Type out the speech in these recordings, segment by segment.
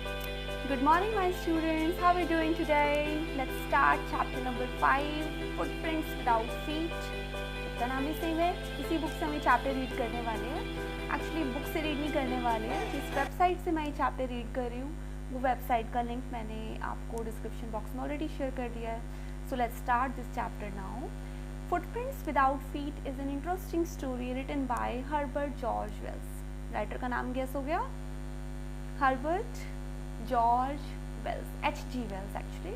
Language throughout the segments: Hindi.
Good morning, my students. How are you doing today? Let's start chapter number 5, Footprints Without Feet. इसका नाम ही सही है. इसी बुक से हम ये चैप्टर रीड करने वाले हैं. एक्चुअली बुक से रीड नहीं करने वाले हैं. जिस वेबसाइट से मैं ये चैप्टर रीड कर रही हूँ वो वेबसाइट का लिंक मैंने आपको डिस्क्रिप्शन बॉक्स में ऑलरेडी शेयर कर दिया है. So let's start this chapter now. Footprints Without Feet is an interesting story written by Herbert George Wells. Writer का नाम गेस हो गया? Herbert George Wells, H.G. Wells actually.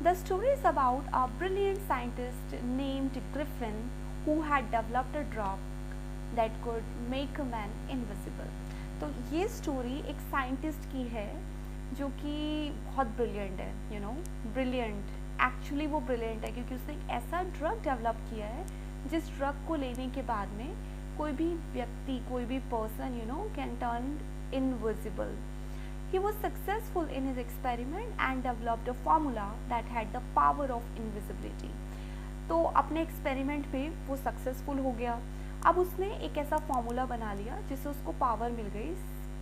The story is about a brilliant scientist named Griffin who had developed a drug that could make a man invisible. तो ये स्टोरी एक साइंटिस्ट की है जो कि बहुत ब्रिलियंट है, यू नो, ब्रिलियंट. एक्चुअली वो ब्रिलियंट है क्योंकि उसने एक ऐसा ड्रग डेवलप किया है जिस ड्रग को लेने के बाद में कोई भी व्यक्ति, कोई भी person, you know, can turn invisible. He was successful in his experiment and developed a formula that had the power of invisibility. तो अपने एक्सपेरिमेंट पे वो सक्सेसफुल हो गया. अब उसने एक ऐसा फॉर्मूला बना लिया जिससे उसको पावर मिल गई.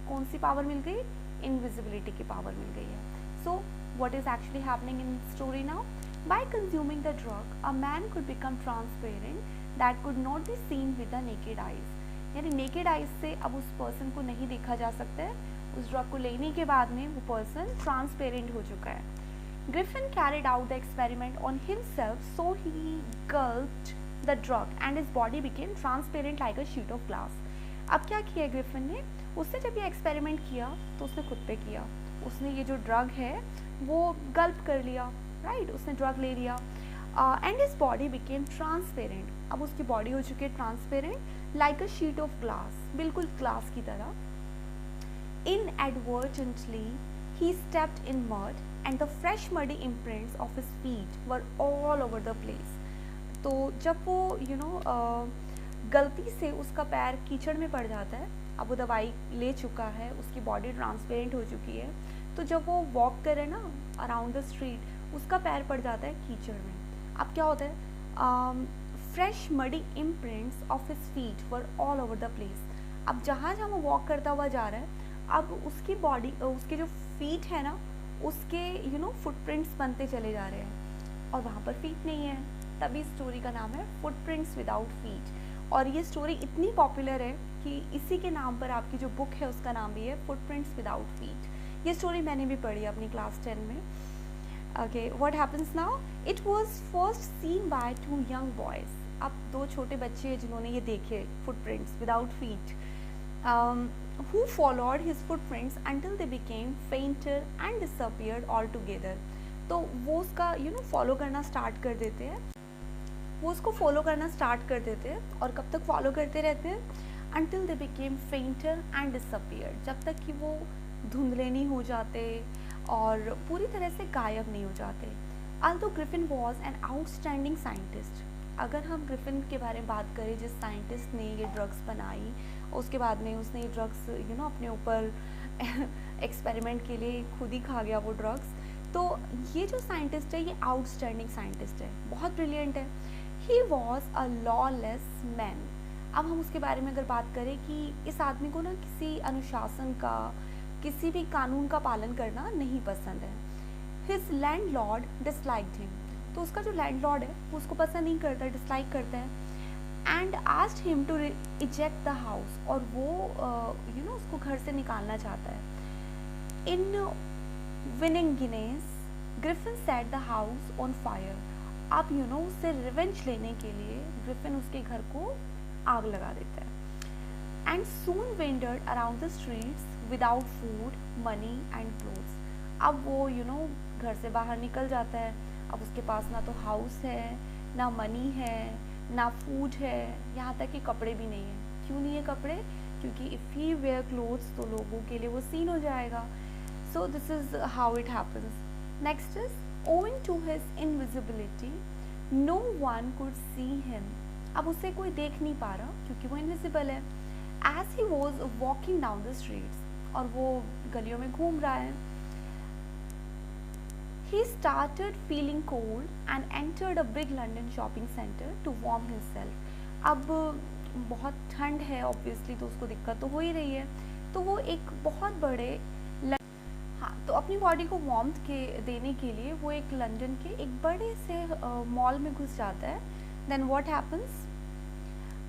कौन सी पावर मिल गई? इनविजिबिलिटी की पावर मिल गई है. सो what is actually happening in story now? By consuming the drug, a man could become transparent that could not be seen with the naked eyes. यानी naked eyes से अब उस पर्सन को नहीं देखा जा सकता है. उस ड्रग को लेने के बाद में वो पर्सन ट्रांसपेरेंट हो चुका है. Griffin carried out the experiment on himself, so he gulped the drug and his body became transparent like a sheet of glass. अब क्या किया ग्रिफिन ने? उसने जब ये एक्सपेरिमेंट किया तो उसने खुद पे किया. उसने ये जो ड्रग है वो गल्प कर लिया, राइट? उसने ड्रग ले लिया and his body became transparent. अब उसकी बॉडी हो चुकी है transparent like a sheet of glass, बिल्कुल ग्लास की तरह. Inadvertently, he stepped in mud and the fresh muddy imprints of his feet were all over the place. तो जब वो गलती से उसका पैर कीचड़ में पड़ जाता है, अब वो दवाई ले चुका है, उसकी बॉडी ट्रांसपेरेंट हो चुकी है, तो जब वो वॉक करे ना अराउंड द स्ट्रीट, उसका पैर पड़ जाता है कीचड़ में. अब क्या होता है? Fresh muddy imprints of his feet were all over the place. अब जहाँ जहाँ वो वॉक करता हुआ जा रहा है, अब उसकी बॉडी, उसके जो फीट है ना, उसके फुटप्रिंट्स बनते चले जा रहे हैं और वहाँ पर फीट नहीं है. तभी स्टोरी का नाम है फुटप्रिंट्स विदाउट फीट. और ये स्टोरी इतनी पॉपुलर है कि इसी के नाम पर आपकी जो बुक है उसका नाम भी है फुटप्रिंट्स विदाउट फीट. ये स्टोरी मैंने भी पढ़ी अपनी क्लास 10 में. Okay, what happens now? It was first seen by 2 young boys. अब 2 छोटे बच्चे हैं जिन्होंने ये देखे footprints without feet, who followed his footprints until they became fainter and disappeared altogether. तो वो उसका फॉलो करना स्टार्ट कर देते हैं. वो उसको फॉलो करना स्टार्ट कर देते हैं और कब तक फॉलो करते रहते हैं? until they became fainter and disappeared, जब तक कि वो धुंधले नहीं हो जाते और पूरी तरह से गायब नहीं हो जाते. although Griffin was an outstanding scientist, अगर हम ग्रिफिन के बारे में बात करें जिस साइंटिस्ट ने ये ड्रग्स बनाई, उसके बाद में उसने ये ड्रग्स अपने ऊपर एक्सपेरिमेंट के लिए खुद ही खा गया वो ड्रग्स. तो ये जो साइंटिस्ट है ये आउटस्टैंडिंग साइंटिस्ट है, बहुत ब्रिलियंट है. He was a lawless man. अब हम उसके बारे में अगर बात करें कि इस आदमी को ना किसी अनुशासन का, किसी भी कानून का पालन करना नहीं पसंद है. His landlord disliked him. तो उसका जो लैंडलॉर्ड है वो उसको पसंद नहीं करता, डिसलाइक करता है. And asked him to eject the house, और वो उसको घर से निकालना चाहता है. In winning Guinness, Griffin set the house on fire. अब उससे रिवेंज लेने के लिए ग्रिफिन उसके घर को आग लगा देता है. And soon wondered around the streets without food, money and clothes. अब वो घर से बाहर निकल जाता है. अब उसके पास ना तो हाउस है, ना मनी है, ना फूड है, यहाँ तक कि कपड़े भी नहीं है. क्यों नहीं है कपड़े? क्योंकि इफ़ ही वेयर क्लोथ्स तो लोगों के लिए वो सीन हो जाएगा. So this is how it happens. Next is, owing to his invisibility no one could see him. अब उसे कोई देख नहीं पा रहा क्योंकि वो इनविजिबल है. As he was walking down the streets, और वो गलियों में घूम रहा है. He started feeling cold and entered a big London shopping center to warm himself. अब बहुत ठंड है ऑब्वियसली, तो उसको दिक्कत तो हो ही रही है. तो वो एक बहुत बड़े हाँ तो अपनी बॉडी को वार्मथ के देने के लिए वो एक लंदन के एक बड़े से मॉल में घुस जाता है। Then what happens,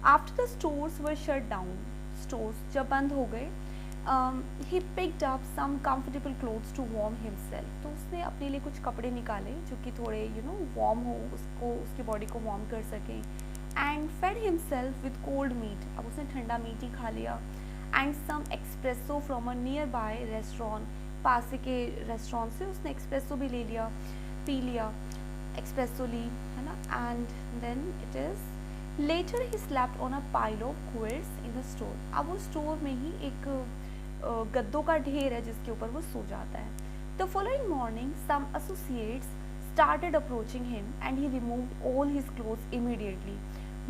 after the stores were shut down, stores जब बंद हो गए, he picked up some comfortable clothes to warm himself. तो उसने अपने लिए कुछ कपड़े निकाले जो कि थोड़े वार्म हो, उसको उसकी बॉडी को वार्म कर सकें। And fed himself with cold meat, अब उसने ठंडा मीट ही खा लिया। And some espresso from a nearby restaurant, पास के रेस्टोरेंट से उसने एक्सप्रेसो भी ले लिया, पी लिया, एक्सप्रेसो ली, है ना। And then it is later he slapped on a pile of quilts in the store. अब वो स्टोर में ही एक गद्दों का ढेर है जिसके ऊपर वो सो जाता है। The following morning some associates started approaching him and he removed all his clothes immediately.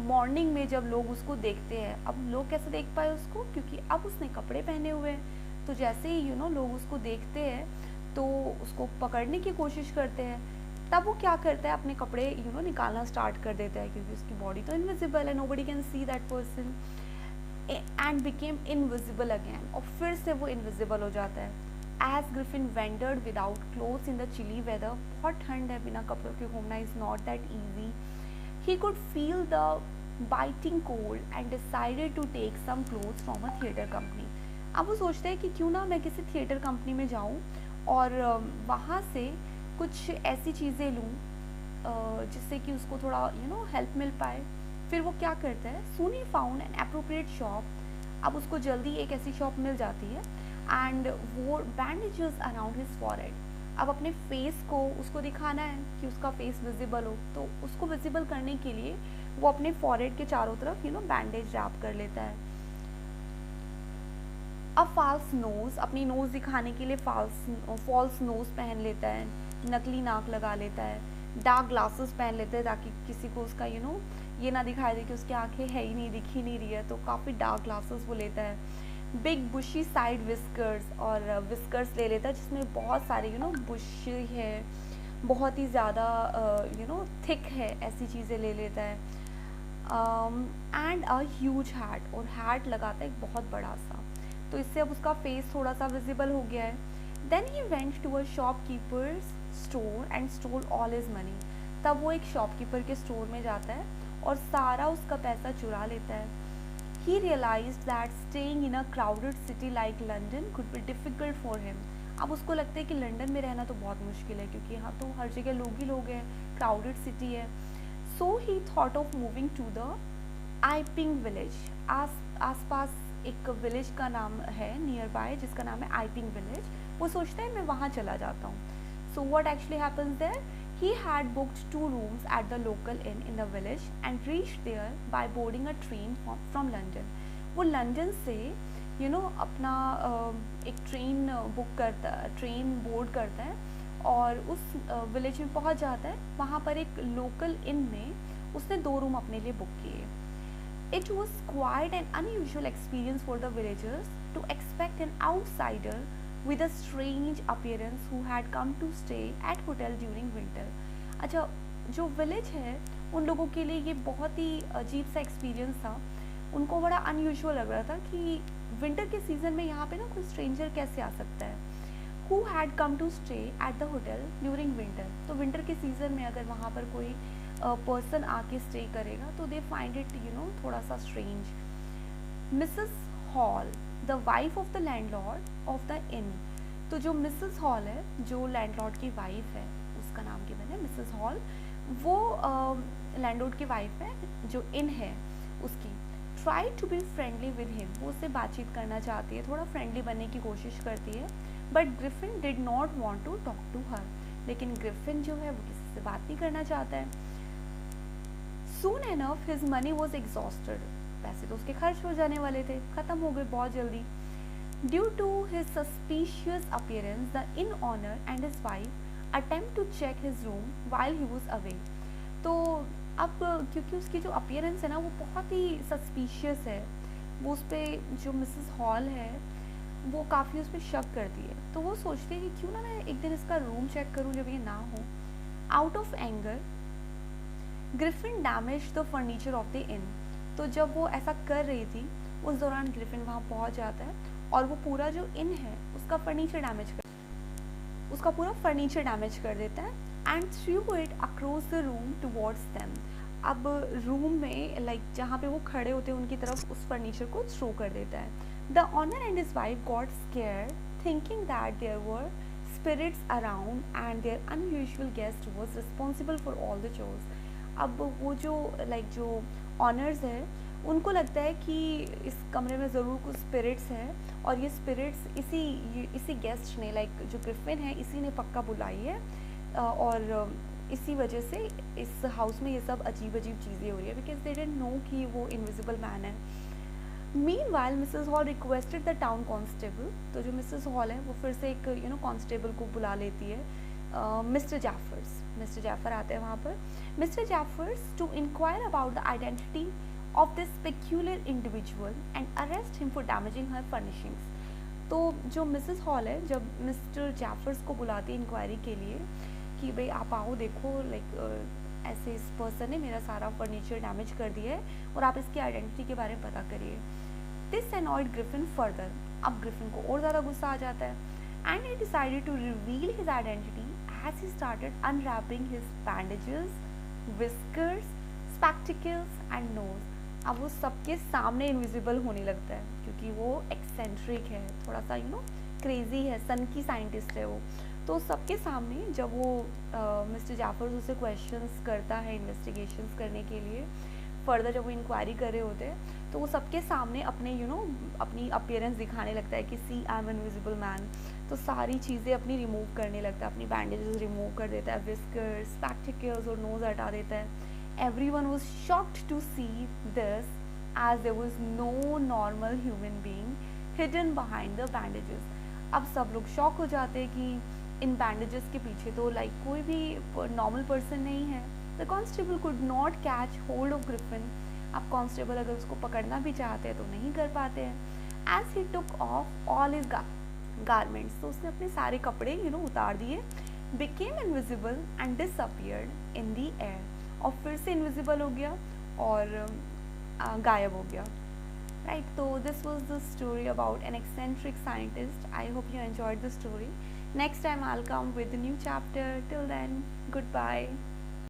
Morning में जब लोग उसको देखते हैं, अब लोग कैसे देख पाए उसको, क्योंकि अब उसने कपड़े पहने हुए हैं। तो जैसे ही लोग उसको देखते हैं तो उसको पकड़ने की कोशिश करते हैं। तब वो क्या करता है, अपने कपड़े निकालना स्टार्ट कर देता है, क्योंकि उसकी बॉडी तो इनविजिबल है, nobody can see that person, and became invisible again, और फिर से वो इनविजिबल हो जाता है। As Griffin wandered without clothes in the chilly weather, बहुत ठंड है, बिना कपड़ों के घूमना is not that easy. He could feel the biting cold and decided to take some clothes from a theatre company. अब वो सोचते हैं कि क्यों ना मैं किसी थिएटर कंपनी में जाऊँ और वहाँ से कुछ ऐसी चीज़ें लूँ जिससे कि उसको थोड़ा हेल्प मिल पाए। फिर वो क्या करता है, soon he found an appropriate shop, अब उसको जल्दी एक ऐसी शॉप मिल जाती है। एंड वो bandages around his forehead, अब अपने फेस को उसको दिखाना है कि उसका फेस विजिबल हो, तो उसको विजिबल करने के लिए वो अपने फॉरहेड के चारों तरफ बैंडेज रैप कर लेता है। अब फॉल्स नोज, अपनी नोज दिखाने के लिए फॉल्स नोज पहन लेता है, नकली नाक लगा लेता है, डार्क ग्लासेस पहन लेते हैं ताकि किसी को उसका ये ना दिखाई दे कि उसकी आंखें है ही नहीं, दिख ही नहीं रही है, तो काफ़ी डार्क ग्लासेस वो लेता है। बिग बुशी साइड विस्कर्स, और विस्कर्स ले लेता है जिसमें बहुत सारे बुश है, बहुत ही ज़्यादा थिक है, ऐसी चीज़ें ले लेता है। एंड अ ह्यूज हैट, और हैट लगाता है एक बहुत बड़ा सा, तो इससे अब उसका फेस थोड़ा सा विजिबल हो गया है। Then he went to a shopkeeper's store and stole all his money, तब वो एक शॉपकीपर के स्टोर में जाता है और सारा उसका पैसा चुरा लेता है। He realized that staying in a crowded city like London could be difficult for him. अब उसको लगता है कि लंदन में रहना तो बहुत मुश्किल है, क्योंकि यहाँ तो हर जगह लोग ही लोग हैं, crowded city है। So he thought of moving to the Iping village. आसपास एक विलेज का नाम है नियर बाय जिसका नाम है आइपिंग विलेज। वो सोचता है मैं वहाँ चला जाता हूँ। So what actually happens there? He had booked 2 rooms at the local inn in the village and reached there by boarding a train from London. वो लंदन से अपना एक ट्रेन बोर्ड करता है और उस विलेज में पहुंच जाता है। वहाँ पर एक लोकल इन में उसने 2 रूम अपने लिए बुक किए। It was quite an unusual experience for the villagers to expect an outsider with a strange appearance who had come to stay at hotel during winter. अच्छा, जो विलेज है उन लोगों के लिए ये बहुत ही अजीब सा एक्सपीरियंस था। उनको बड़ा अनयूजुअल लग रहा था कि विंटर के सीज़न में यहाँ पे ना कोई स्ट्रेंजर कैसे आ सकता है। Who had come to stay at the hotel during winter, तो विंटर के सीज़न में अगर वहाँ पर कोई पर्सन आके स्टे करेगा तो दे फाइंड इट थोड़ा सा strange. Mrs hall, the wife of the landlord of the in, तो जो मिसेस हॉल है, जो लैंडलॉर्ड की वाइफ है, उसका नाम गिवन है मिसेस हॉल, वो लैंडलॉर्ड की वाइफ है जो इन है उसकी। Try to be friendly with him, वो उससे बातचीत करना चाहती है, थोड़ा फ्रेंडली बनने की कोशिश करती है। But Griffin did not want to talk to her, लेकिन ग्रिफिन जो है वो किसी से बात नहीं करना चाहता है। Soon enough his money was exhausted, पैसे तो उसके खर्च हो जाने वाले थे, ख़त्म हो गए बहुत जल्दी। Due to his suspicious appearance, the inn owner and his wife attempt to check his room while he was away. तो अब क्योंकि उसकी जो अपीयरेंस है ना वो बहुत ही सस्पिशियस है, वो उस पर जो मिसेस हॉल है वो काफ़ी उस पर शक करती है, तो वो सोचती है कि क्यों ना मैं एक दिन इसका रूम चेक करूँ जब ये ना हो। Out of anger Griffin damage the furniture of the in, तो जब वो ऐसा कर रही थी उस दौरान ग्रिफिन वहाँ पहुँच जाता है और वो पूरा जो इन है उसका फर्नीचर डैमेज कर। उसका पूरा फर्नीचर डैमेज कर देता है and through it across the room towards them. अब रूम में लाइक जहाँ पे वो खड़े होते हैं उनकी तरफ उस फर्नीचर को थ्रो कर देता है। The owner and his wife got scared thinking that there were spirits around and their unusual guest was responsible for all the chores। अब वो जो जो ऑनर्स है उनको लगता है कि इस कमरे में ज़रूर कुछ स्पिरिट्स हैं और ये स्पिरिट्स इसी गेस्ट ने जो ग्रिफिन है इसी ने पक्का बुलाई है और इसी वजह से इस हाउस में ये सब अजीब अजीब चीज़ें हो रही है बिकॉज दे डिडंट नो कि वो इनविजिबल मैन है। Meanwhile Mrs hall requested the town constable. तो जो मिसेस हॉल है वो फिर से एक कांस्टेबल को बुला लेती है। मिस्टर जैफर आते हैं वहाँ पर। Mister Jaffers to inquire about the identity of this peculiar individual and arrest him for damaging her furnishings. तो जो मिसेस हॉल है जब मिस्टर जैफर्स को बुलाती है इंक्वायरी के लिए कि भाई आप आओ देखो ऐसे इस पर्सन ने मेरा सारा फर्नीचर डैमेज कर दिया है और आप इसकी आइडेंटिटी के बारे में पता करिए। This annoyed Griffin further. अब ग्रिफिन को और ज़्यादा गुस्सा आ जाता है and he decided to reveal his identity as he started unwrapping his bandages, whiskers, spectacles and nose. अब वो सबके सामने इनविजिबल होने लगता है क्योंकि वो एक्सेंट्रिक है, थोड़ा सा क्रेजी है, सन की साइंटिस्ट है वो। तो सबके सामने जब वो मिस्टर जाफर्स उसे क्वेश्चंस करता है इन्वेस्टिगेशंस करने के लिए, फर्दर जब वो इंक्वायरी कर रहे होते हैं तो वो सबके सामने अपने अपनी अपीयरेंस दिखाने लगता है कि सी आई एम इनविजिबल मैन। तो सारी चीज़ें अपनी रिमूव करने लगता है, अपनी बैंडेजेस रिमूव कर देता है, विस्कर्स, स्पेक्टिकल्स और नोज हटा देता है। Everyone was shocked to see this as there was no normal human being hidden behind the bandages. अब सब लोग शॉक हो जाते हैं कि इन बैंडेजेस के पीछे तो कोई भी नॉर्मल पर्सन नहीं है। The constable could not catch hold of Griffin. अब कॉन्स्टेबल अगर उसको पकड़ना भी चाहते हैं तो नहीं कर पाते हैं। As he took off all his garments, तो उसने अपने सारे कपड़े उतार दिए। Became invisible and disappeared in the air, और फिर से इनविजिबल हो गया और गायब हो गया। Right, so this was the story about an eccentric scientist. I hope you enjoyed the story. Next time I'll come with a new chapter. Till then, goodbye.